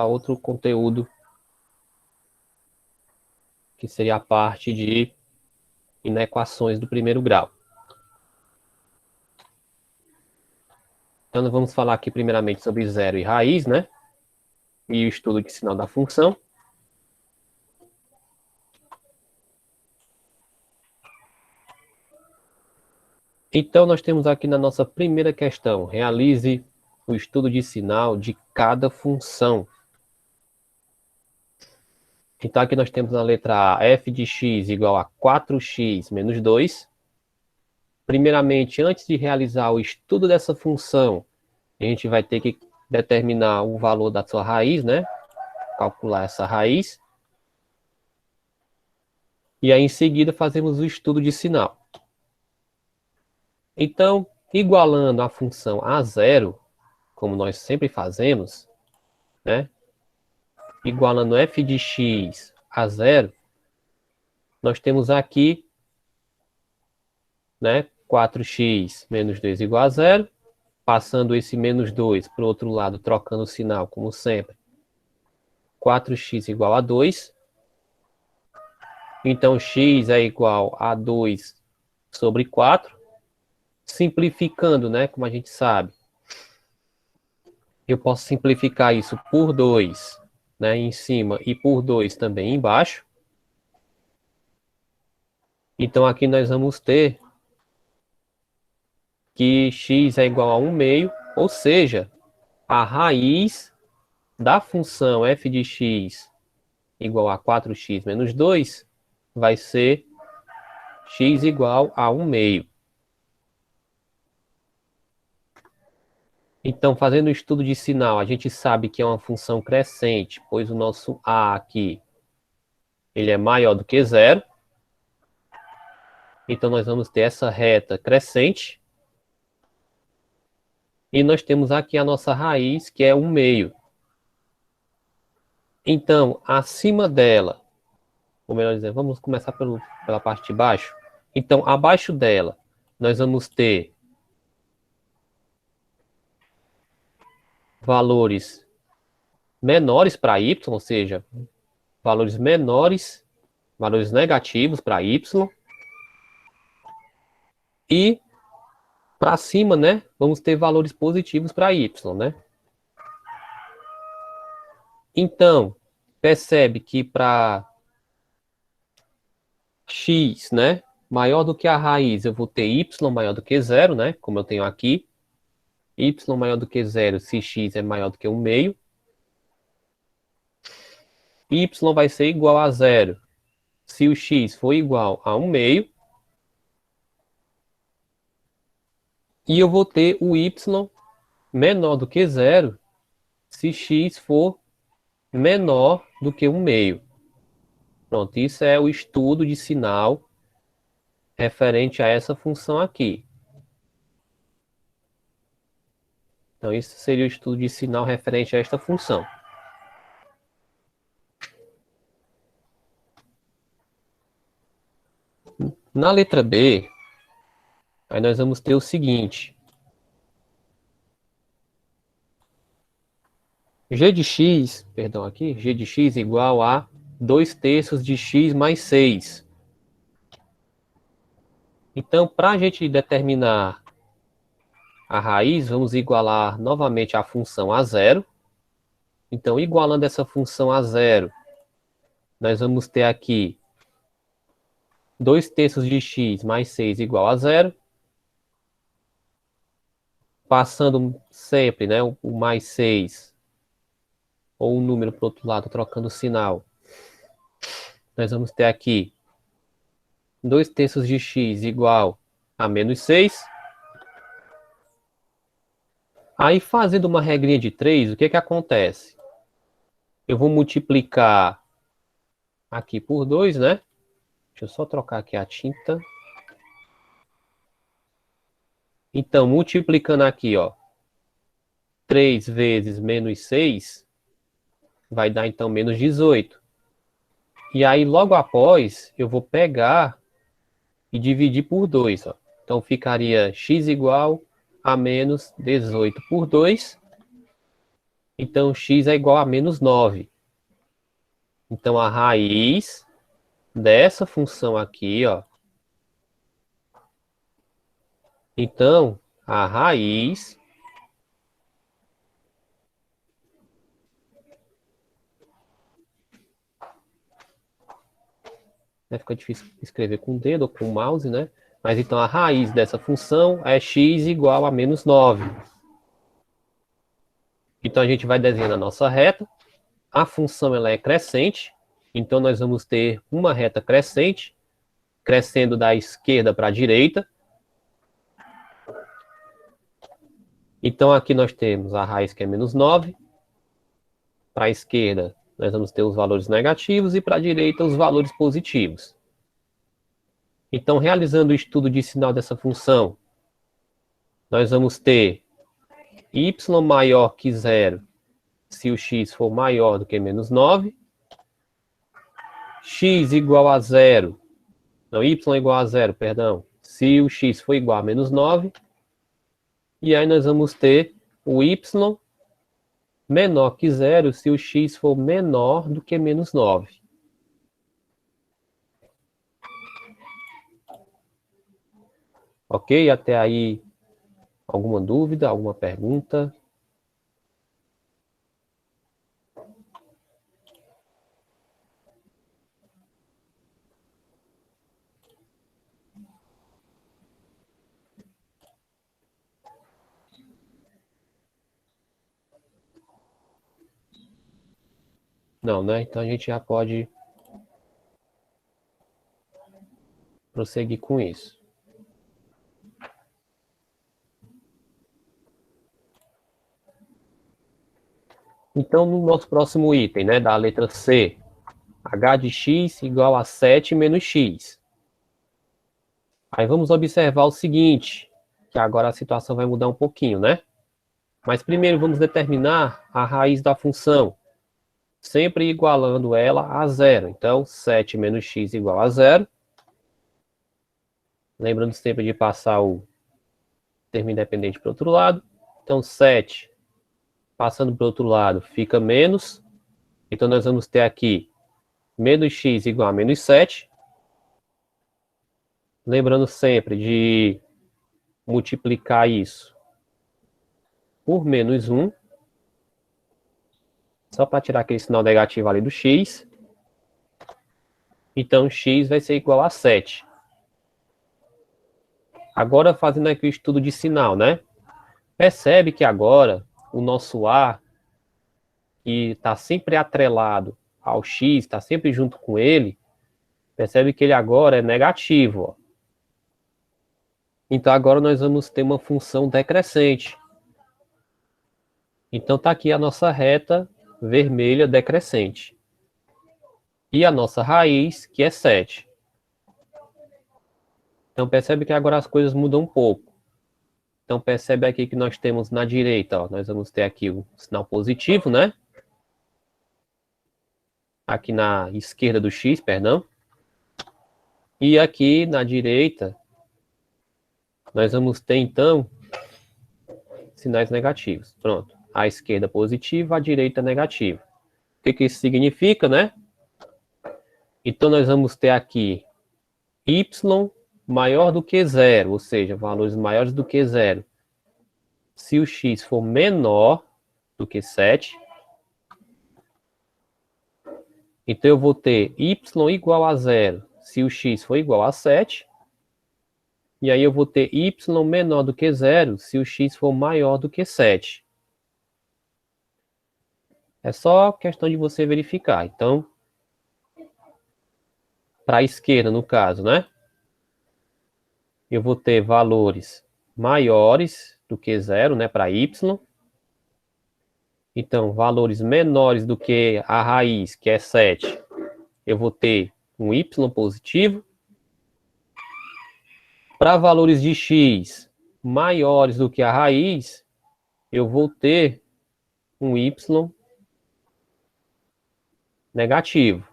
outro conteúdo, que seria a parte de inequações do primeiro grau. Então, nós vamos falar aqui primeiramente sobre zero e raiz, né? E o estudo de sinal da função. Então, nós temos aqui na nossa primeira questão, realize o estudo de sinal de cada função. Então, aqui nós temos na letra A, f de x igual a 4x menos 2. Primeiramente, antes de realizar o estudo dessa função, a gente vai ter que determinar o valor da sua raiz, né? Calcular essa raiz. E aí, em seguida, fazemos o estudo de sinal. Então, igualando a função a zero, como nós sempre fazemos, né? Igualando f de x a zero, nós temos aqui, né, 4x menos 2 igual a zero, passando esse menos 2 para o outro lado, trocando o sinal, como sempre. 4x igual a 2. Então, x é igual a 2 sobre 4. Simplificando, né, como a gente sabe, eu posso simplificar isso por 2, né, em cima e por 2 também embaixo. Então, aqui nós vamos ter que x é igual a 1 meio, ou seja, a raiz da função f de x igual a 4x menos 2 vai ser x igual a 1 meio. Então, fazendo o estudo de sinal, a gente sabe que é uma função crescente, pois o nosso a aqui ele é maior do que zero. Então, nós vamos ter essa reta crescente. E nós temos aqui a nossa raiz, que é 1 meio. Então, acima dela, ou melhor dizendo, vamos começar pela parte de baixo. Então, abaixo dela, nós vamos ter valores menores para y, ou seja, valores menores, valores negativos para y. E para cima, né, vamos ter valores positivos para y, né? Então, percebe que para x, né, maior do que a raiz, eu vou ter y maior do que zero, né, como eu tenho aqui. Y maior do que zero se x é maior do que 1 meio. Y vai ser igual a zero se o x for igual a 1 meio. E eu vou ter o y menor do que zero se x for menor do que 1 meio. Pronto, isso é o estudo de sinal referente a essa função aqui. Então, isso seria o estudo de sinal referente a esta função. Na letra B, aí nós vamos ter o seguinte. G de x, perdão aqui, G de x igual a 2/3 de x mais 6. Então, para a gente determinar a raiz, vamos igualar novamente a função a zero. Então, igualando essa função a zero, nós vamos ter aqui 2/3 de x mais 6 igual a zero. Passando sempre, né, o mais 6, ou o número para o outro lado, trocando o sinal. Nós vamos ter aqui 2/3 de x igual a menos 6. Aí, fazendo uma regrinha de 3, o que acontece? Eu vou multiplicar aqui por 2, né? Deixa eu só trocar aqui a tinta. Então, multiplicando aqui, ó, 3 vezes menos 6, vai dar, então, menos 18. E aí, logo após, eu vou pegar e dividir por 2, ó. Então, ficaria x igual a menos 18 por 2. Então, x é igual a menos 9. Então, a raiz dessa função aqui, ó. Então, a raiz fica difícil escrever com o dedo ou com o mouse, né? Mas então a raiz dessa função é x igual a menos 9. Então a gente vai desenhando a nossa reta. A função ela é crescente, então nós vamos ter uma reta crescente, crescendo da esquerda para a direita. Então aqui nós temos a raiz que é menos 9. Para a esquerda nós vamos ter os valores negativos e para a direita os valores positivos. Então, realizando o estudo de sinal dessa função, nós vamos ter y maior que zero se o x for maior do que menos 9, x igual a zero, não, y igual a zero, perdão, se o x for igual a menos 9, e aí nós vamos ter o y menor que zero se o x for menor do que menos 9. Ok? Até aí, alguma dúvida, alguma pergunta? Não, né? Então a gente já pode prosseguir com isso. Então, no nosso próximo item, né, da letra C, h de x igual a 7 menos x. Aí vamos observar o seguinte, que agora a situação vai mudar um pouquinho, né? Mas primeiro vamos determinar a raiz da função, sempre igualando ela a zero. Então, 7 menos x igual a zero. Lembrando sempre de passar o termo independente para o outro lado. Então, 7, passando para o outro lado, fica menos. Então, nós vamos ter aqui menos x igual a menos 7. Lembrando sempre de multiplicar isso por menos 1. Só para tirar aquele sinal negativo ali do x. Então, x vai ser igual a 7. Agora, fazendo aqui o estudo de sinal, né? Percebe que agora o nosso A, que está sempre atrelado ao x, está sempre junto com ele, percebe que ele agora é negativo. Ó. Então, agora nós vamos ter uma função decrescente. Então, está aqui a nossa reta vermelha decrescente. E a nossa raiz, que é 7. Então, percebe que agora as coisas mudam um pouco. Então, percebe aqui que nós temos na direita, ó, nós vamos ter aqui o sinal positivo, né? Aqui na esquerda do x, perdão. E aqui na direita, nós vamos ter, então, sinais negativos. Pronto. A esquerda positiva, a direita negativa. O que isso significa, né? Então, nós vamos ter aqui y maior do que zero, ou seja, valores maiores do que zero. Se o x for menor do que 7, então eu vou ter y igual a zero se o x for igual a 7. E aí eu vou ter y menor do que zero se o x for maior do que 7. É só questão de você verificar. Então, para a esquerda, no caso, né? Eu vou ter valores maiores do que zero, né? Para y. Então, valores menores do que a raiz, que é 7, eu vou ter um y positivo. Para valores de x maiores do que a raiz, eu vou ter um y negativo.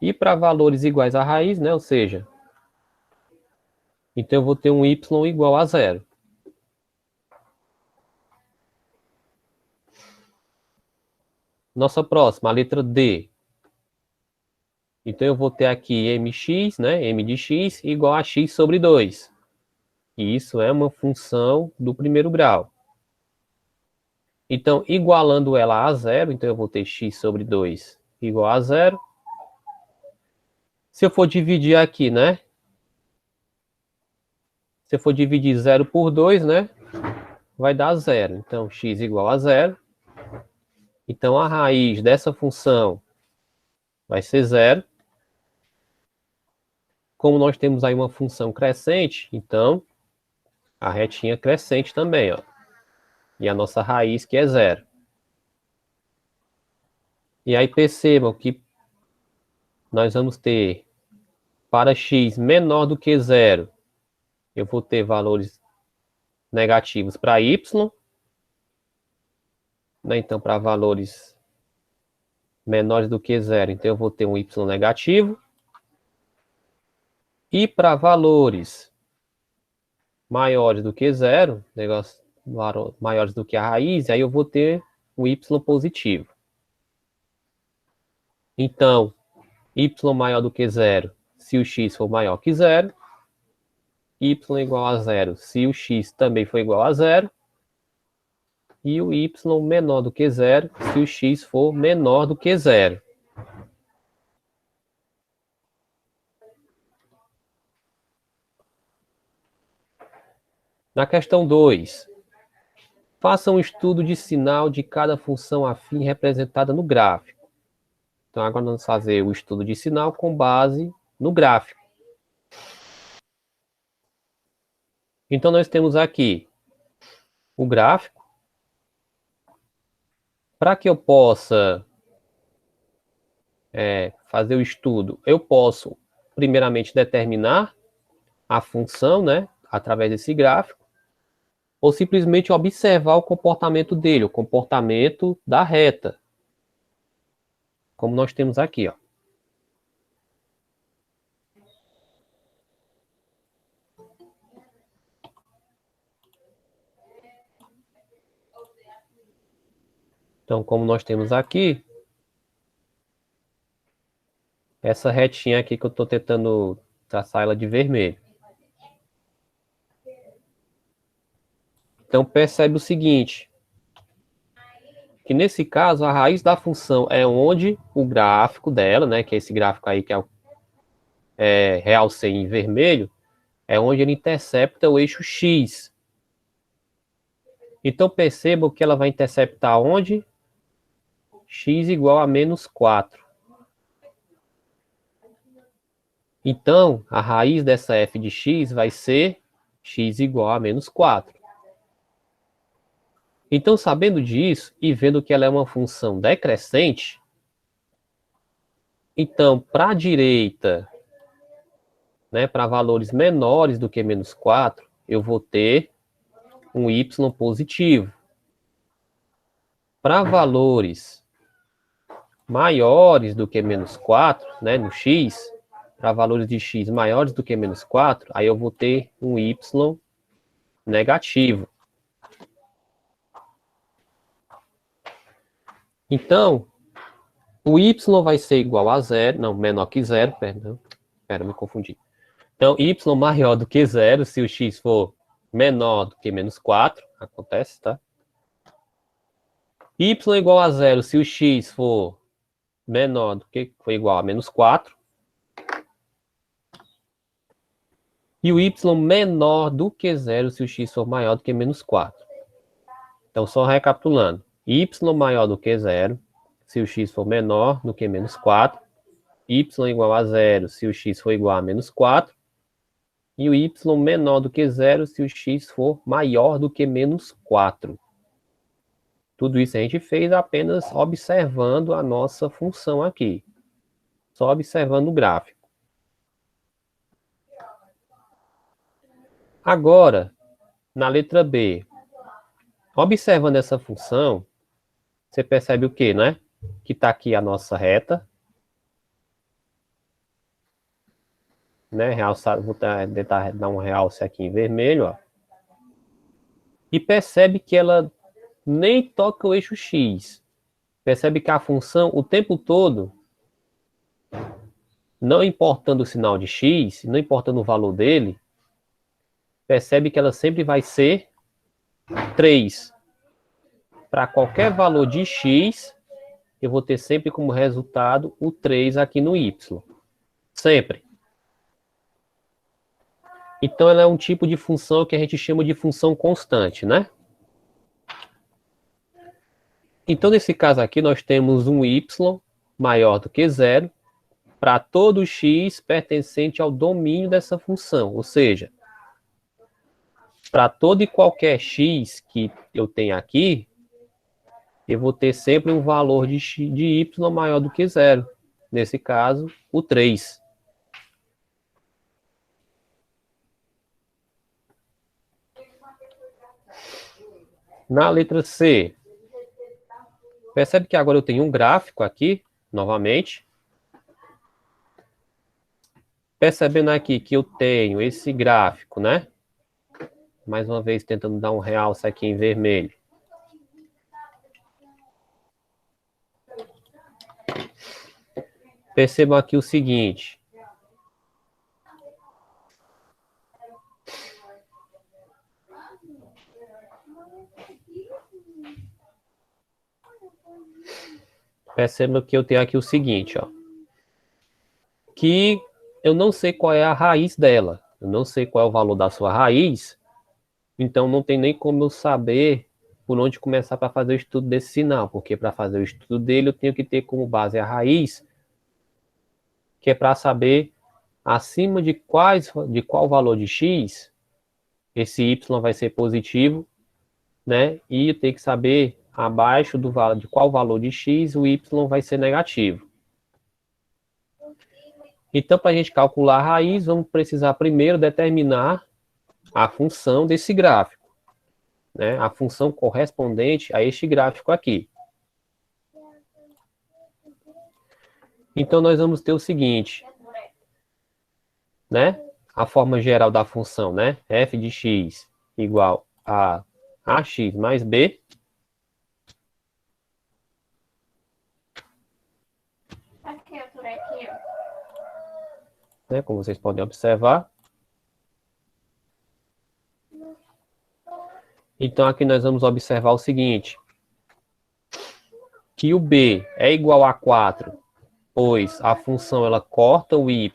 E para valores iguais à raiz, né, ou seja, então eu vou ter um y igual a zero. Nossa próxima, a letra D. Então, eu vou ter aqui mx, né? M de x igual a x sobre 2. E isso é uma função do primeiro grau. Então, igualando ela a zero, então eu vou ter x sobre 2 igual a zero. Se eu for dividir aqui, né? Se eu for dividir 0 por 2, né? Vai dar zero. Então, x igual a zero. Então, a raiz dessa função vai ser zero. Como nós temos aí uma função crescente, então a retinha crescente também, ó. E a nossa raiz que é zero. E aí percebam que nós vamos ter, para x menor do que zero, eu vou ter valores negativos para y, né? Então, para valores menores do que zero, então eu vou ter um y negativo. E para valores maiores do que zero, maiores do que a raiz, aí eu vou ter um y positivo. Então, y maior do que zero, se o x for maior que zero. Y igual a zero, se o x também for igual a zero. E o y menor do que zero, se o x for menor do que zero. Na questão 2, faça um estudo de sinal de cada função afim representada no gráfico. Então, agora nós vamos fazer o estudo de sinal com base no gráfico. Então, nós temos aqui o gráfico. Para que eu possa fazer o estudo, eu posso, primeiramente, determinar a função, né, através desse gráfico, ou simplesmente observar o comportamento dele, o comportamento da reta, como nós temos aqui, ó. Então, como nós temos aqui, essa retinha aqui que eu estou tentando traçar ela de vermelho. Então, percebe o seguinte, que nesse caso, a raiz da função é onde o gráfico dela, né, que é esse gráfico aí que é o realcei em vermelho, é onde ele intercepta o eixo X. Então, percebam que ela vai interceptar onde? X igual a menos 4. Então, a raiz dessa f de x vai ser x igual a menos 4. Então, sabendo disso e vendo que ela é uma função decrescente, então, para a direita, né, para valores menores do que menos 4, eu vou ter um y positivo. Para valores maiores do que menos 4, né, no x, para valores de x maiores do que menos 4, aí eu vou ter um y negativo. Então, o y vai ser igual a zero, não, menor que zero, perdão, me confundi. Então, y maior do que zero, se o x for menor do que menos 4, acontece, tá? Y igual a zero, se o x for menor do que, for igual a menos 4. E o y menor do que zero, se o x for maior do que menos 4. Então, só recapitulando. Y maior do que zero, se o x for menor do que menos 4. Y igual a zero, se o x for igual a menos 4. E o y menor do que zero, se o x for maior do que menos 4. Tudo isso a gente fez apenas observando a nossa função aqui. Só observando o gráfico. Agora, na letra B, observando essa função, você percebe o quê, né? Que está aqui a nossa reta. Né? Realçar, vou tentar dar um realce aqui em vermelho, ó. E percebe que ela nem toca o eixo X. Percebe que a função, o tempo todo, não importando o sinal de x, não importando o valor dele, percebe que ela sempre vai ser 3. Para qualquer valor de x, eu vou ter sempre como resultado o 3 aqui no y. Sempre. Então, ela é um tipo de função que a gente chama de função constante, né? Então, nesse caso aqui, nós temos um y maior do que zero para todo x pertencente ao domínio dessa função. Ou seja, para todo e qualquer x que eu tenho aqui, eu vou ter sempre um valor de y maior do que zero. Nesse caso, o 3. Na letra C, percebe que agora eu tenho um gráfico aqui, novamente. Percebendo aqui que eu tenho esse gráfico, né? Mais uma vez, tentando dar um realce aqui em vermelho. Percebam aqui o seguinte. Percebam que eu tenho aqui o seguinte, ó. Que eu não sei qual é a raiz dela. Eu não sei qual é o valor da sua raiz. Então, não tem nem como eu saber por onde começar para fazer o estudo desse sinal. Porque para fazer o estudo dele, eu tenho que ter como base a raiz, que é para saber acima de qual valor de x esse y vai ser positivo, né? E eu tenho que saber abaixo de qual valor de x o y vai ser negativo. Então, para a gente calcular a raiz, vamos precisar primeiro determinar a função desse gráfico, né? A função correspondente a este gráfico aqui. Então, nós vamos ter o seguinte, né? A forma geral da função, né? F de x igual a ax mais b. Né? Como vocês podem observar. Então, aqui nós vamos observar o seguinte, que o b é igual a 4, pois a função ela corta o y,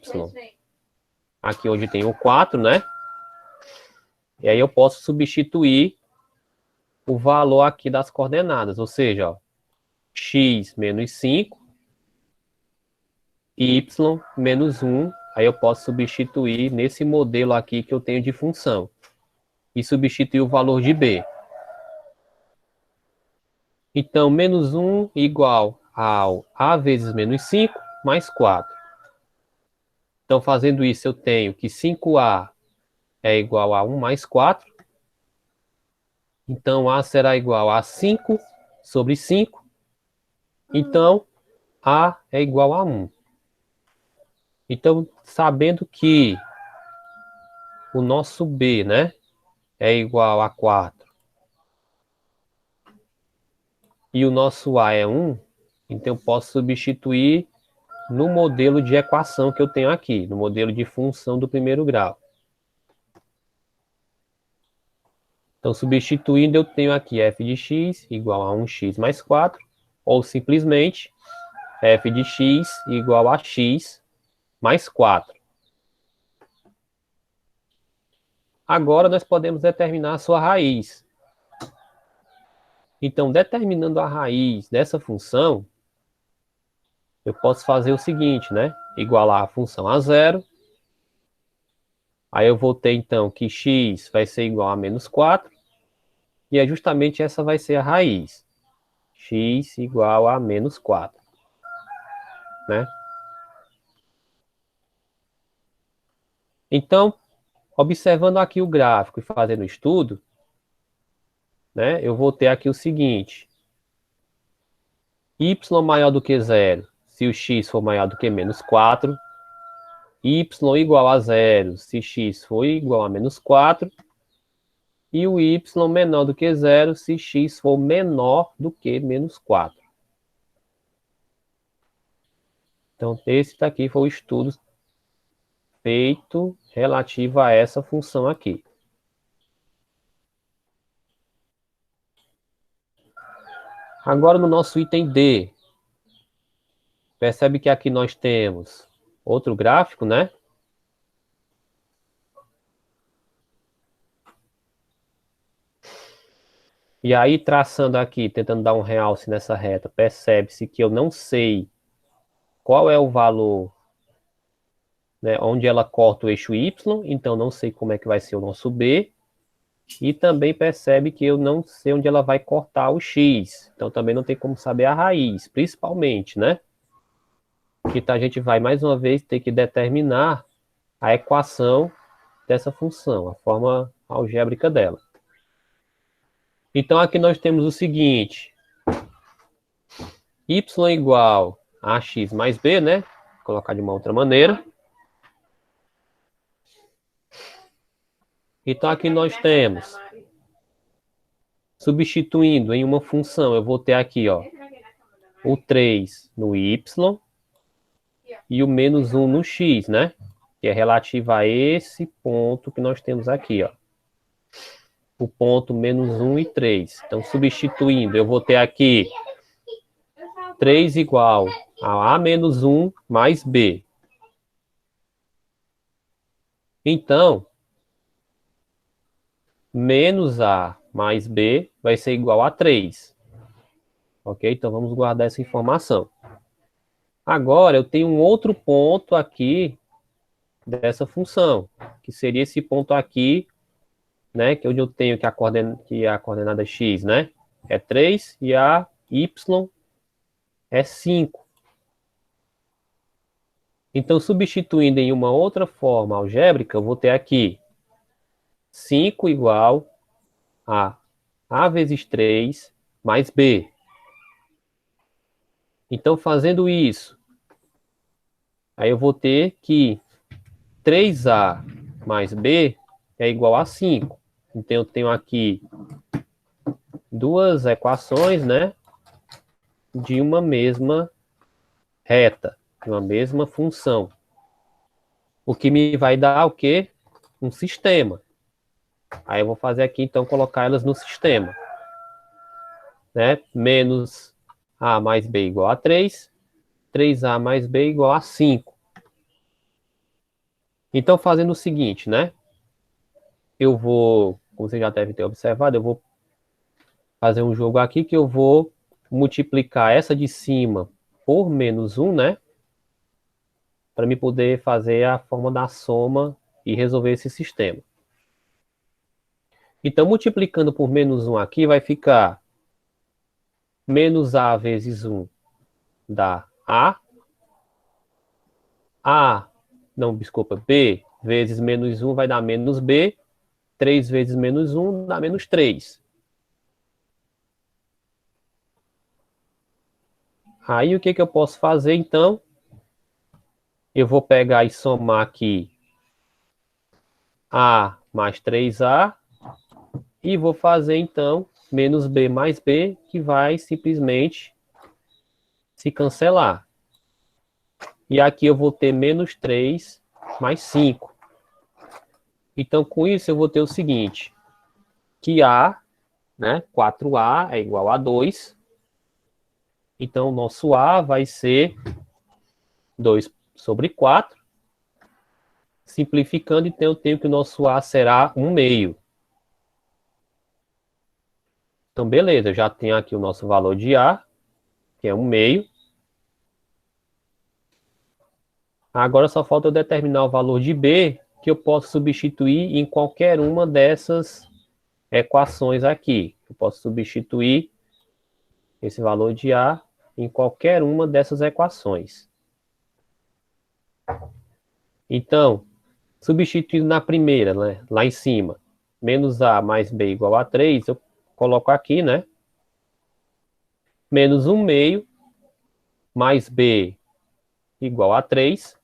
aqui onde tem o 4, né? E aí eu posso substituir o valor aqui das coordenadas, ou seja, ó, x menos 5, y menos 1, aí eu posso substituir nesse modelo aqui que eu tenho de função, e substituir o valor de b. Então, menos 1 igual ao a vezes menos 5 mais 4. Então, fazendo isso, eu tenho que 5a é igual a 1 mais 4. Então, a será igual a 5 sobre 5. Então, a é igual a 1. Então, sabendo que o nosso b, né, é igual a 4 e o nosso a é 1, então eu posso substituir no modelo de equação que eu tenho aqui, no modelo de função do primeiro grau. Então, substituindo, eu tenho aqui f de x igual a 1x mais 4, ou simplesmente f de x igual a x mais 4. Agora, nós podemos determinar a sua raiz. Então, determinando a raiz dessa função, eu posso fazer o seguinte, né? Igualar a função a zero. Aí eu vou ter, então, que x vai ser igual a menos 4. E é justamente essa vai ser a raiz. X igual a menos 4. Né? Então, observando aqui o gráfico e fazendo o estudo, né, eu vou ter aqui o seguinte. Y maior do que zero, se o x for maior do que menos 4. Y igual a zero, se x for igual a menos 4. E o y menor do que zero, se x for menor do que menos 4. Então, esse daqui foi o estudo feito relativo a essa função aqui. Agora, no nosso item D, percebe que aqui nós temos outro gráfico, né? E aí, traçando aqui, tentando dar um realce nessa reta, percebe-se que eu não sei qual é o valor, né, onde ela corta o eixo Y, então não sei como é que vai ser o nosso B. E também percebe que eu não sei onde ela vai cortar o X. Então também não tem como saber a raiz, principalmente, né? Então a gente vai, mais uma vez, ter que determinar a equação dessa função, a forma algébrica dela. Então aqui nós temos o seguinte: y igual a x mais b, né? Vou colocar de uma outra maneira. Então aqui nós temos, substituindo em uma função, eu vou ter aqui, ó, o 3 no y e o menos 1 no x, né? Que é relativo a esse ponto que nós temos aqui, ó. O ponto menos 1 e 3. Então, substituindo, eu vou ter aqui 3 igual a menos 1 mais b. Então, menos a mais b vai ser igual a 3. Ok? Então, vamos guardar essa informação. Agora, eu tenho um outro ponto aqui dessa função, que seria esse ponto aqui, né? Que é onde eu tenho que a coordenada x, né? É 3 e a y é 5. Então, substituindo em uma outra forma algébrica, eu vou ter aqui 5 igual a vezes 3 mais b. Então, fazendo isso, aí eu vou ter que 3a mais b é igual a 5. Então, eu tenho aqui duas equações, né, de uma mesma reta, de uma mesma função. O que me vai dar o quê? Um sistema. Aí eu vou fazer aqui, então, colocar elas no sistema. Né? Menos a mais b igual a 3. 3a mais b igual a 5. Então, fazendo o seguinte, né? Eu vou, como você já deve ter observado, eu vou fazer um jogo aqui que eu vou multiplicar essa de cima por menos 1, né? Para me poder fazer a forma da soma e resolver esse sistema. Então, multiplicando por menos 1 aqui, vai ficar menos a vezes 1 dá a. Não, desculpa, b vezes menos 1 vai dar menos b. 3 vezes menos 1 dá menos 3. Aí, o que eu posso fazer, então? Eu vou pegar e somar aqui a mais 3a. E vou fazer, então, menos b mais b, que vai simplesmente se cancelar. E aqui eu vou ter menos 3 mais 5. Então, com isso, eu vou ter o seguinte, que a, né, 4a é igual a 2. Então, o nosso a vai ser 2 sobre 4. Simplificando, então, eu tenho que o nosso a será 1 meio. Então, beleza, eu já tenho aqui o nosso valor de a, que é 1 meio. Agora só falta eu determinar o valor de b, que eu posso substituir em qualquer uma dessas equações aqui. Eu posso substituir esse valor de a em qualquer uma dessas equações. Então, substituindo na primeira, né, lá em cima, menos a mais b igual a 3, eu coloco aqui, né? Menos 1 meio mais b igual a 3.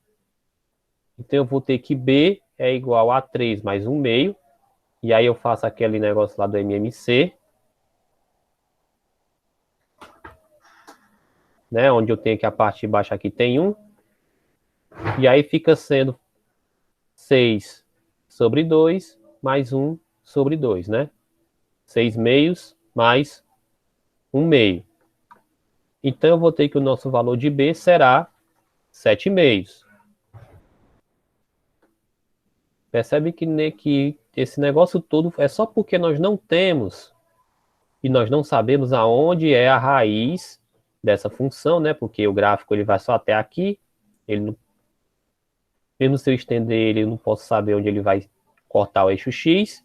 Então, eu vou ter que b é igual a 3 mais 1 meio. E aí eu faço aquele negócio lá do MMC. Né, onde eu tenho que a parte de baixo aqui tem 1. E aí fica sendo 6 sobre 2 mais 1 sobre 2, né? 6 meios mais 1 meio. Então, eu vou ter que o nosso valor de B será 7 meios. Percebe que esse negócio todo é só porque nós não temos e nós não sabemos aonde é a raiz dessa função, né? Porque o gráfico ele vai só até aqui, ele não, mesmo se eu estender ele, eu não posso saber onde ele vai cortar o eixo X,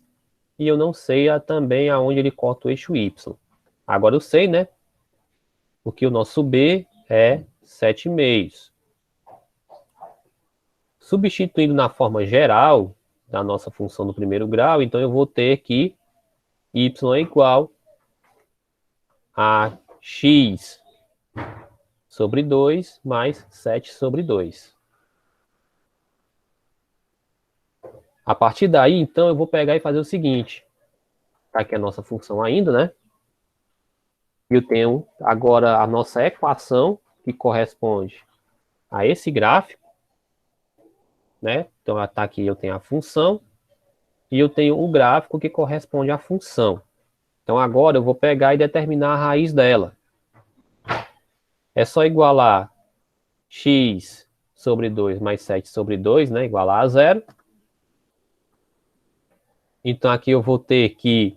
e eu não sei também aonde ele corta o eixo Y. Agora eu sei, né? Porque o nosso B é 7 meios. Substituindo na forma geral da nossa função do primeiro grau, então eu vou ter que y é igual a x sobre 2 mais 7 sobre 2. A partir daí, então, eu vou pegar e fazer o seguinte. Tá aqui a nossa função ainda, né? Eu tenho agora a nossa equação, que corresponde a esse gráfico, né? Então, tá aqui, eu tenho a função, e eu tenho o gráfico que corresponde à função. Então, agora eu vou pegar e determinar a raiz dela. É só igualar x sobre 2 mais 7 sobre 2, né? Igualar a zero. Então, aqui eu vou ter que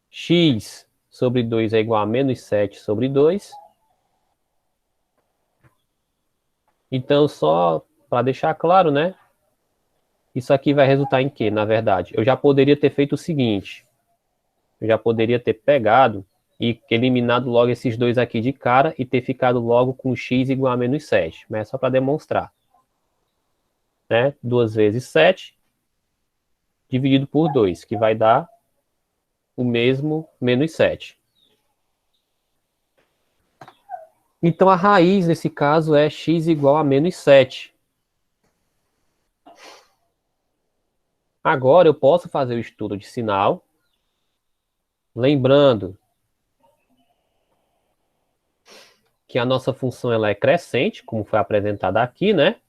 x sobre 2 é igual a menos 7 sobre 2. Então, só para deixar claro, né? Isso aqui vai resultar em quê, na verdade? Eu já poderia ter feito o seguinte. Eu já poderia ter pegado e eliminado logo esses dois aqui de cara e ter ficado logo com x igual a menos 7. Mas é só para demonstrar. Né? 2 vezes 7 dividido por 2, que vai dar o mesmo menos 7. Então, a raiz, nesse caso, é x igual a menos 7. Agora, eu posso fazer o estudo de sinal, lembrando que a nossa função ela é crescente, como foi apresentada aqui, né?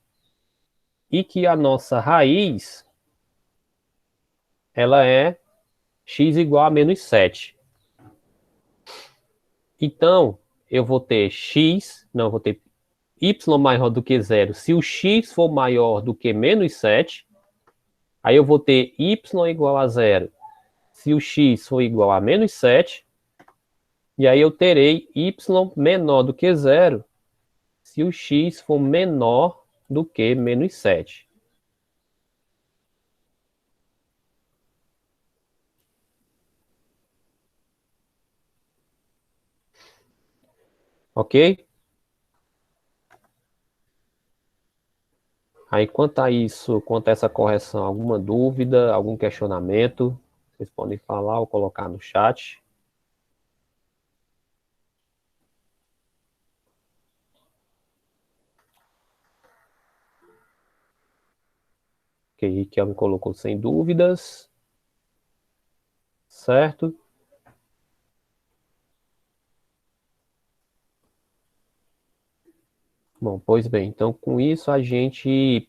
E que a nossa raiz ela é x igual a menos 7. Então, eu vou ter vou ter y maior do que zero. Se o x for maior do que menos 7, aí eu vou ter y igual a zero. Se o x for igual a menos 7, e aí eu terei y menor do que zero se o x for menor do que menos 7. Ok? Aí, quanto a isso, quanto a essa correção, alguma dúvida, algum questionamento, vocês podem falar ou colocar no chat. Que Riquelme colocou sem dúvidas. Certo? Bom, pois bem, então com isso a gente